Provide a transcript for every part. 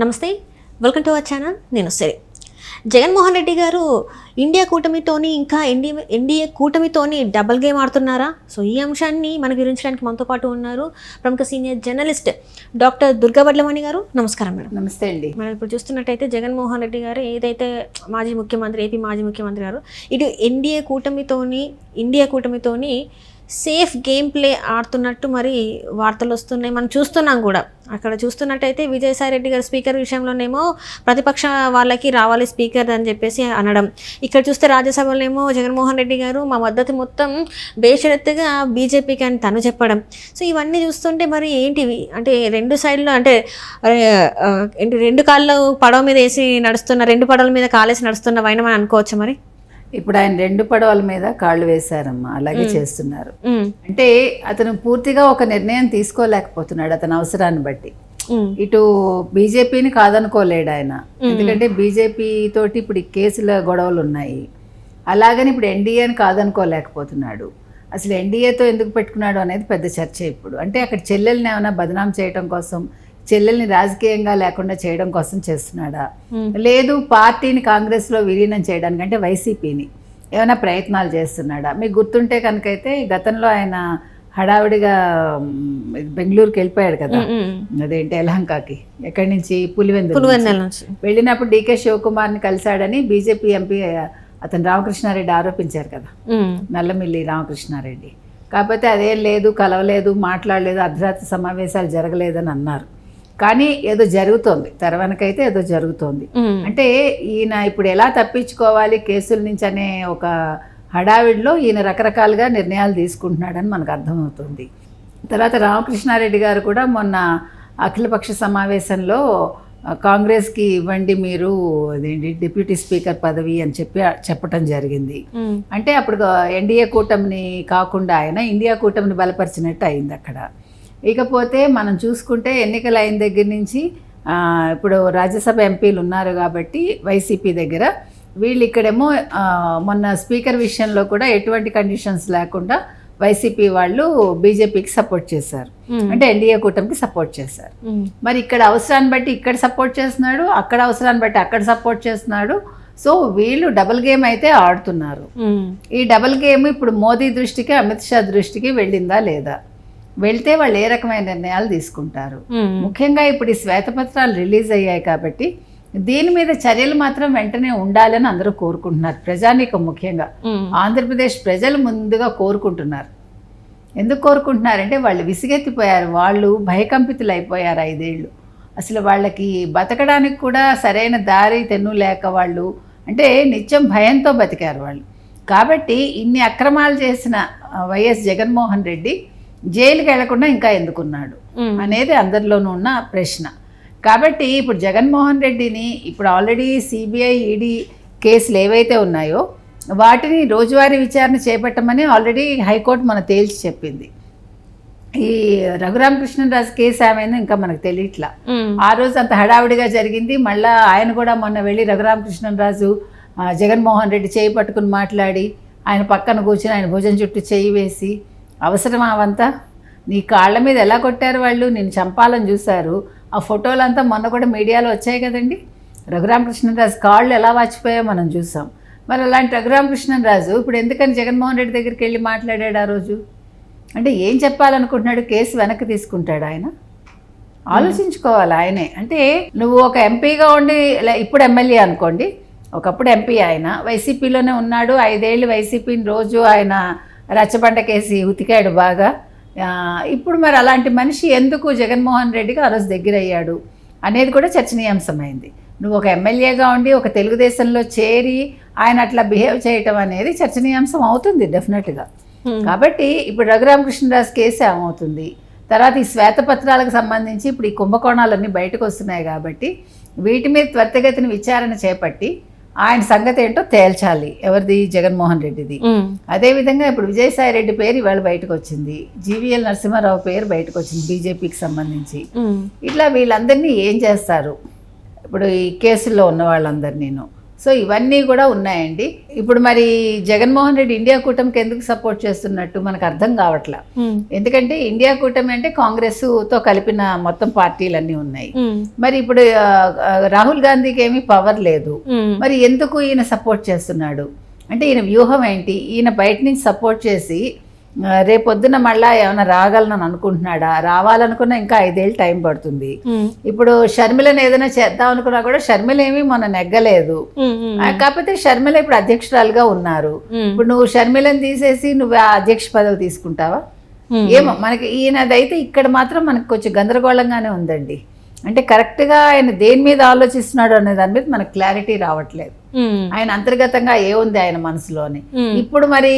నమస్తే, welcome to our channel. నేను సరే. జగన్మోహన్ రెడ్డి గారు ఇండియా కూటమితోని ఇంకా ఎన్డీఏ కూటమితోని డబుల్ గేమ్ ఆడుతున్నారా? సో ఈ అంశాన్ని మనకు వివరించడానికి మనతో పాటు ఉన్నారు ప్రముఖ senior journalist doctor Durga Vadlamani గారు. నమస్కారం మేడం. నమస్తే అండి. మనం ఇప్పుడు చూస్తున్నట్టయితే జగన్మోహన్ రెడ్డి గారు ఏదైతే ఏపీ మాజీ ముఖ్యమంత్రి గారు ఇటు ఇండియా కూటమితోని సేఫ్ గేమ్ ప్లే ఆడుతున్నట్టు మరి వార్తలు వస్తున్నాయి, మనం చూస్తున్నాం కూడా. అక్కడ చూస్తున్నట్టయితే విజయసాయి రెడ్డి గారు స్పీకర్ విషయంలోనేమో ప్రతిపక్ష వాళ్ళకి రావాలి స్పీకర్ అని చెప్పేసి అనడం, ఇక్కడ చూస్తే రాజ్యసభలోనేమో జగన్మోహన్ రెడ్డి గారు మా మద్దతు మొత్తం బేషరత్తుగా బీజేపీకి అని తను చెప్పడం. సో ఇవన్నీ చూస్తుంటే మరి ఏంటివి అంటే రెండు సైడ్లో అంటే రెండు కాళ్ళు పడవ మీద వేసి నడుస్తున్న, రెండు పడవల మీద కాలేసి నడుస్తున్న వైనం అని అనుకోవచ్చు. మరి ఇప్పుడు ఆయన రెండు పడవల మీద కాళ్ళు వేశారమ్మా, అలాగే చేస్తున్నారు. అంటే అతను పూర్తిగా ఒక నిర్ణయం తీసుకోలేకపోతున్నాడు అతని అవసరాన్ని బట్టి. ఇటు బీజేపీని కాదనుకోలేడు ఆయన, ఎందుకంటే బీజేపీ తోటి ఇప్పుడు ఈ కేసుల గొడవలు ఉన్నాయి. అలాగని ఇప్పుడు ఎన్డీఏని కాదనుకోలేకపోతున్నాడు. అసలు ఎన్డీఏతో ఎందుకు పెట్టుకున్నాడు అనేది పెద్ద చర్చ ఇప్పుడు. అంటే అక్కడ చెల్లెల్ని ఏమైనా బదనాం చేయడం కోసం, చెల్లెల్ని రాజకీయంగా లేకుండా చేయడం కోసం చేస్తున్నాడా, లేదు పార్టీని కాంగ్రెస్లో విలీనం చేయడానికి అంటే వైసీపీని ఏమైనా ప్రయత్నాలు చేస్తున్నాడా? మీకు గుర్తుంటే కనుకైతే గతంలో ఆయన హడావిడిగా బెంగళూరుకి వెళ్ళిపోయాడు కదా, అదేంటి యలహంకకి, ఎక్కడి నుంచి పులివెందుల వెళ్ళినప్పుడు డీకే శివకుమార్ని కలిశాడని బీజేపీ ఎంపీ అతను రామకృష్ణారెడ్డి ఆరోపించారు కదా, నల్లమిల్లి రామకృష్ణారెడ్డి. కాకపోతే అదేం లేదు, కలవలేదు, మాట్లాడలేదు, అర్ధరాత్రి సమావేశాలు జరగలేదని అన్నారు. కానీ ఏదో జరుగుతోంది, తెరవెనకైతే ఏదో జరుగుతోంది. అంటే ఈయన ఇప్పుడు ఎలా తప్పించుకోవాలి కేసుల నుంచి అనే ఒక హడావిడిలో ఈయన రకరకాలుగా నిర్ణయాలు తీసుకుంటున్నాడని మనకు అర్థమవుతుంది. తర్వాత రామకృష్ణారెడ్డి గారు కూడా మొన్న అఖిలపక్ష సమావేశంలో కాంగ్రెస్కి ఇవ్వండి మీరు అదేంటి డిప్యూటీ స్పీకర్ పదవి అని చెప్పటం జరిగింది. అంటే అప్పుడు ఎన్డీఏ కూటమిని కాకుండా ఆయన ఇండియా కూటమిని బలపరిచినట్టు అయింది అక్కడ. ఇకపోతే మనం చూసుకుంటే ఎన్నికలు అయిన దగ్గర నుంచి ఇప్పుడు రాజ్యసభ ఎంపీలు ఉన్నారు కాబట్టి వైసీపీ దగ్గర, వీళ్ళు ఇక్కడేమో మొన్న స్పీకర్ విషయంలో కూడా ఎటువంటి కండిషన్స్ లేకుండా వైసీపీ వాళ్ళు బీజేపీకి సపోర్ట్ చేశారు, అంటే ఎన్డీఏ కూటమికి సపోర్ట్ చేశారు. మరి ఇక్కడ అవసరాన్ని బట్టి ఇక్కడ సపోర్ట్ చేస్తున్నాడు, అక్కడ అవసరాన్ని బట్టి అక్కడ సపోర్ట్ చేస్తున్నాడు. సో వీళ్ళు డబుల్ గేమ్ అయితే ఆడుతున్నారు. ఈ డబుల్ గేమ్ ఇప్పుడు మోదీ దృష్టికి, అమిత్ షా దృష్టికి వెళ్ళిందా లేదా? వెళ్తే వాళ్ళు ఏ రకమైన నిర్ణయాలు తీసుకుంటారు? ముఖ్యంగా ఇప్పుడు ఈ శ్వేతపత్రాలు రిలీజ్ అయ్యాయి కాబట్టి దీని మీద చర్యలు మాత్రం వెంటనే ఉండాలని అందరూ కోరుకుంటున్నారు, ప్రజానీకం ముఖ్యంగా. ఆంధ్రప్రదేశ్ ప్రజలు ముందుగా కోరుకుంటున్నారు. ఎందుకు కోరుకుంటున్నారంటే వాళ్ళు విసిగెత్తిపోయారు, వాళ్ళు భయకంపితులు అయిపోయారు 5 ఏళ్ళు. అసలు వాళ్ళకి బతకడానికి కూడా సరైన దారి తెన్ను లేక వాళ్ళు అంటే నిత్యం భయంతో బతికారు వాళ్ళు. కాబట్టి ఇన్ని అక్రమాలు చేసిన వైఎస్ జగన్మోహన్ రెడ్డి జైలుకి వెళ్లకుండా ఇంకా ఎందుకున్నాడు అనేది అందరిలోనూ ఉన్న ప్రశ్న. కాబట్టి ఇప్పుడు జగన్మోహన్ రెడ్డిని ఇప్పుడు ఆల్రెడీ సిబిఐ, ఈడీ కేసులు ఏవైతే ఉన్నాయో వాటిని రోజువారీ విచారణ చేపట్టమని ఆల్రెడీ హైకోర్టు మన తేల్చి చెప్పింది. ఈ రఘురామకృష్ణరాజు కేసు ఏమైందో ఇంకా మనకు తెలియట్లా. ఆ రోజు అంత హడావుడిగా జరిగింది. మళ్ళీ ఆయన కూడా మొన్న వెళ్ళి రఘురామకృష్ణరాజు జగన్మోహన్ రెడ్డి చేయి పట్టుకుని మాట్లాడి ఆయన పక్కన కూర్చుని ఆయన భుజం చుట్టూ చేయి వేసి, అవసరమా అవంతా? నీ కాళ్ళ మీద ఎలా కొట్టారు వాళ్ళు, నేను చంపాలని చూశారు. ఆ ఫోటోలంతా మొన్న కూడా మీడియాలో వచ్చాయి కదండి. రఘురామకృష్ణరాజు కాళ్ళు ఎలా వాచిపోయాయో మనం చూసాం. మరి అలాంటి రఘురామకృష్ణరాజు ఇప్పుడు ఎందుకని జగన్మోహన్ రెడ్డి దగ్గరికి వెళ్ళి మాట్లాడాడు ఆ రోజు? అంటే ఏం చెప్పాలనుకుంటున్నాడు? కేసు వెనక్కి తీసుకుంటాడు ఆయన? ఆలోచించుకోవాలి ఆయనే. అంటే నువ్వు ఒక ఎంపీగా ఉండి, ఇప్పుడు ఎమ్మెల్యే అనుకోండి, ఒకప్పుడు ఎంపీ ఆయన వైసీపీలోనే ఉన్నాడు, 5 ఏళ్ళు వైసీపీని రోజు ఆయన రచ్చబండకేసి ఉతికాడు బాగా. ఇప్పుడు మరి అలాంటి మనిషి ఎందుకు జగన్మోహన్ రెడ్డికి ఆ రోజు దగ్గర అయ్యాడు అనేది కూడా చర్చనీయాంశమైంది. నువ్వు ఒక ఎమ్మెల్యేగా ఉండి ఒక తెలుగుదేశంలో చేరి ఆయన అట్లా బిహేవ్ చేయటం అనేది చర్చనీయాంశం అవుతుంది డెఫినెట్గా. కాబట్టి ఇప్పుడు రఘురామకృష్ణరాజు కేసు ఏమవుతుంది? తర్వాత ఈ శ్వేతపత్రాలకు సంబంధించి ఇప్పుడు ఈ కుంభకోణాలన్నీ బయటకు వస్తున్నాయి కాబట్టి వీటి మీద త్వరితగతిన విచారణ చేపట్టి ఆయన సంగతి ఏంటో తేల్చాలి. ఎవరిది? జగన్మోహన్ రెడ్డిది. అదేవిధంగా ఇప్పుడు విజయసాయి రెడ్డి పేరు ఇవాళ బయటకు వచ్చింది, జీవీఎల్ నరసింహారావు పేరు బయటకు వచ్చింది బీజేపీకి సంబంధించి. ఇట్లా వీళ్ళందరినీ ఏం చేస్తారు ఇప్పుడు ఈ కేసుల్లో ఉన్న వాళ్ళందరినీ? సో ఇవన్నీ కూడా ఉన్నాయండి. ఇప్పుడు మరి జగన్మోహన్ రెడ్డి ఇండియా కూటమికి ఎందుకు సపోర్ట్ చేస్తున్నట్టు మనకు అర్థం కావట్లా. ఎందుకంటే ఇండియా కూటమి అంటే కాంగ్రెస్తో కలిపిన మొత్తం పార్టీలన్నీ ఉన్నాయి. మరి ఇప్పుడు రాహుల్ గాంధీకి ఏమీ పవర్ లేదు. మరి ఎందుకు ఈయన సపోర్ట్ చేస్తున్నాడు అంటే ఈయన వ్యూహం ఏంటి? ఈయన బయట నుంచి సపోర్ట్ చేసి రేపొద్దున మళ్ళా ఏమైనా రాగలనని అనుకుంటున్నాడా? రావాలనుకున్నా ఇంకా 5 ఏళ్ళు టైం పడుతుంది. ఇప్పుడు షర్మిలను ఏదైనా చేద్దాం అనుకున్నా కూడా షర్మిల ఏమీ మొన్న నెగ్గలేదు. కాకపోతే షర్మిల ఇప్పుడు అధ్యక్షురాలుగా ఉన్నారు. ఇప్పుడు నువ్వు షర్మిలను తీసేసి నువ్వు ఆ అధ్యక్ష పదవి తీసుకుంటావా? ఏమో మనకి ఈయనదైతే ఇక్కడ మాత్రం మనకు కొంచెం గందరగోళంగానే ఉందండి. అంటే కరెక్ట్గా ఆయన దేని మీద ఆలోచిస్తున్నాడు అనే దాని మీద మనకు క్లారిటీ రావట్లేదు. ఆయన అంతర్గతంగా ఏముంది ఆయన మనసులోని. ఇప్పుడు మరి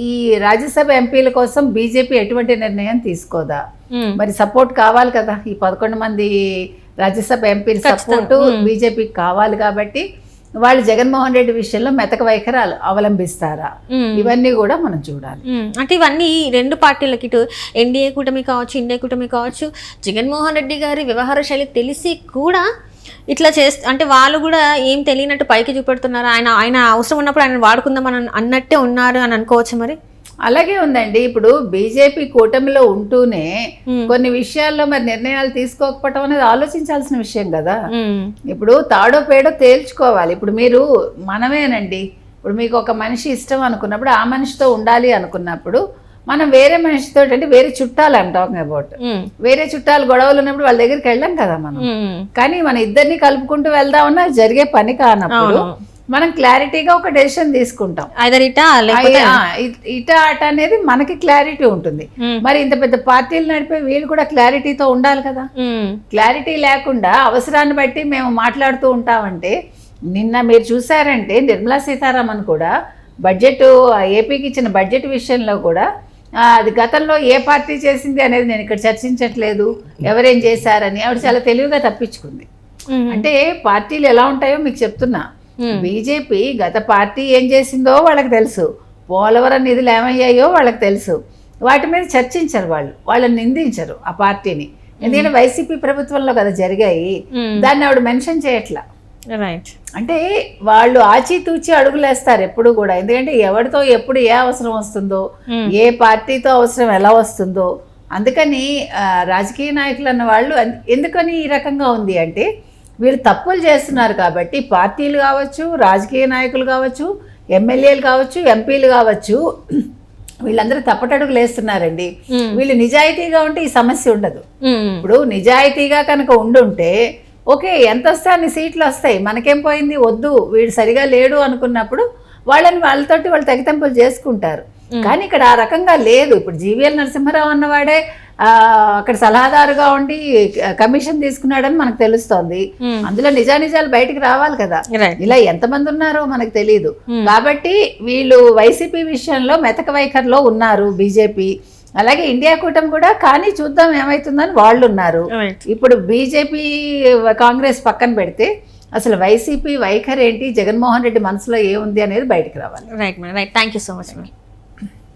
ఈ రాజ్యసభ ఎంపీల కోసం బీజేపీ ఎటువంటి నిర్ణయం తీసుకోదా? మరి సపోర్ట్ కావాలి కదా, ఈ 11 మంది రాజ్యసభ ఎంపీల సపోర్టు బీజేపీకి కావాలి. కాబట్టి వాళ్ళు జగన్మోహన్ రెడ్డి విషయంలో మెతక వైఖరాలు అవలంబిస్తారా? ఇవన్నీ కూడా మనం చూడాలి. అంటే ఇవన్నీ 2 పార్టీలకి, ఇటు ఎన్డీఏ కూటమి కావచ్చు, ఇండియా కూటమి కావచ్చు, జగన్మోహన్ రెడ్డి గారి వ్యవహార శైలి తెలిసి కూడా ఇట్లా అంటే వాళ్ళు కూడా ఏం తెలియనట్టు పైకి చూపెడుతున్నారు. ఆయన అవసరం ఉన్నప్పుడు ఆయన వాడుకుందాం అన్నట్టే ఉన్నారు అని అనుకోవచ్చు. మరి అలాగే ఉందండి. ఇప్పుడు బీజేపీ కూటమిలో ఉంటూనే కొన్ని విషయాల్లో మరి నిర్ణయాలు తీసుకోకపోవటం అనేది ఆలోచించాల్సిన విషయం కదా. ఇప్పుడు తాడో పేడో తేల్చుకోవాలి. ఇప్పుడు మీరు మనమేనండి, ఇప్పుడు మీకు ఒక మనిషి ఇష్టం అనుకున్నప్పుడు ఆ మనిషితో ఉండాలి అనుకున్నప్పుడు మనం వేరే మనిషితో అంటే వేరే చుట్టాలు ఐమ్ టాకింగ్ అబౌట్, వేరే చుట్టాలు గొడవలు ఉన్నప్పుడు వాళ్ళ దగ్గరికి వెళ్ళాం కదా మనం. కానీ మన ఇద్దరిని కలుపుకుంటూ వెళ్దామన్నా జరిగే పని కానప్పుడు మనం క్లారిటీగా ఒక డెసిషన్ తీసుకుంటాం. ఇటా అట అనేది మనకి క్లారిటీ ఉంటుంది. మరి ఇంత పెద్ద పార్టీలు నడిపే వీళ్ళు కూడా క్లారిటీతో ఉండాలి కదా. క్లారిటీ లేకుండా అవసరాన్ని బట్టి మేము మాట్లాడుతూ ఉంటామంటే, నిన్న మీరు చూసారంటే నిర్మలా సీతారామన్ కూడా బడ్జెట్ ఏపీకి ఇచ్చిన బడ్జెట్ విషయంలో కూడా అది గతంలో ఏ పార్టీ చేసింది అనేది నేను ఇక్కడ చర్చించట్లేదు, ఎవరేం చేశారని ఆవిడ చాలా తెలివిగా తప్పించుకుంది. అంటే పార్టీలు ఎలా ఉంటాయో మీకు చెప్తున్నా. బీజేపీ గత పార్టీ ఏం చేసిందో వాళ్ళకి తెలుసు, పోలవరం నిధులు ఏమయ్యాయో వాళ్ళకి తెలుసు. వాటి మీద చర్చించరు, వాళ్ళని నిందించరు ఆ పార్టీని. ఎందుకంటే వైసీపీ ప్రభుత్వంలో కదా జరిగాయి, దాన్ని ఆవిడ మెన్షన్ చేయట్లా. రైట్. అంటే వాళ్ళు ఆచితూచి అడుగులేస్తారు ఎప్పుడు కూడా. ఎందుకంటే ఎవరితో ఎప్పుడు ఏ అవసరం వస్తుందో, ఏ పార్టీతో అవసరం ఎలా వస్తుందో. అందుకని రాజకీయ నాయకులు అన్న వాళ్ళు ఎందుకని ఈ రకంగా ఉంది అంటే, వీళ్ళు తప్పులు చేస్తున్నారు కాబట్టి పార్టీలు కావచ్చు, రాజకీయ నాయకులు కావచ్చు, ఎమ్మెల్యేలు కావచ్చు, ఎంపీలు కావచ్చు, వీళ్ళందరూ తప్పటడుగులు వేస్తున్నారండి. వీళ్ళు నిజాయితీగా ఉంటే ఈ సమస్య ఉండదు. ఇప్పుడు నిజాయితీగా కనుక ఉండుంటే ఓకే, ఎంత వస్తే అన్ని సీట్లు వస్తాయి, మనకేం పోయింది, వద్దు వీడు సరిగా లేడు అనుకున్నప్పుడు వాళ్ళతోటి వాళ్ళు తెగతెంపులు చేసుకుంటారు. కానీ ఇక్కడ ఆ రకంగా లేదు. ఇప్పుడు జీవీఎల్ నరసింహారావు అన్నవాడే అక్కడ సలహాదారుగా ఉండి కమిషన్ తీసుకున్నాడని మనకు తెలుస్తోంది. అందులో నిజానిజాలు బయటికి రావాలి కదా. ఇలా ఎంతమంది ఉన్నారో మనకు తెలియదు. కాబట్టి వీళ్ళు వైసీపీ విషయంలో మెతక వైఖరిలో ఉన్నారు బీజేపీ. అలాగే ఇండియా కూటమి కూడా, కానీ చూద్దాం ఏమైతుందని వాళ్ళు ఉన్నారు. ఇప్పుడు బీజేపీ కాంగ్రెస్ పక్కన పెడితే అసలు వైసీపీ వైఖరి ఏంటి, జగన్మోహన్ రెడ్డి మనసులో ఏముంది అనేది బయటకు రావాలి. Right madam, right. Thank you so much madam.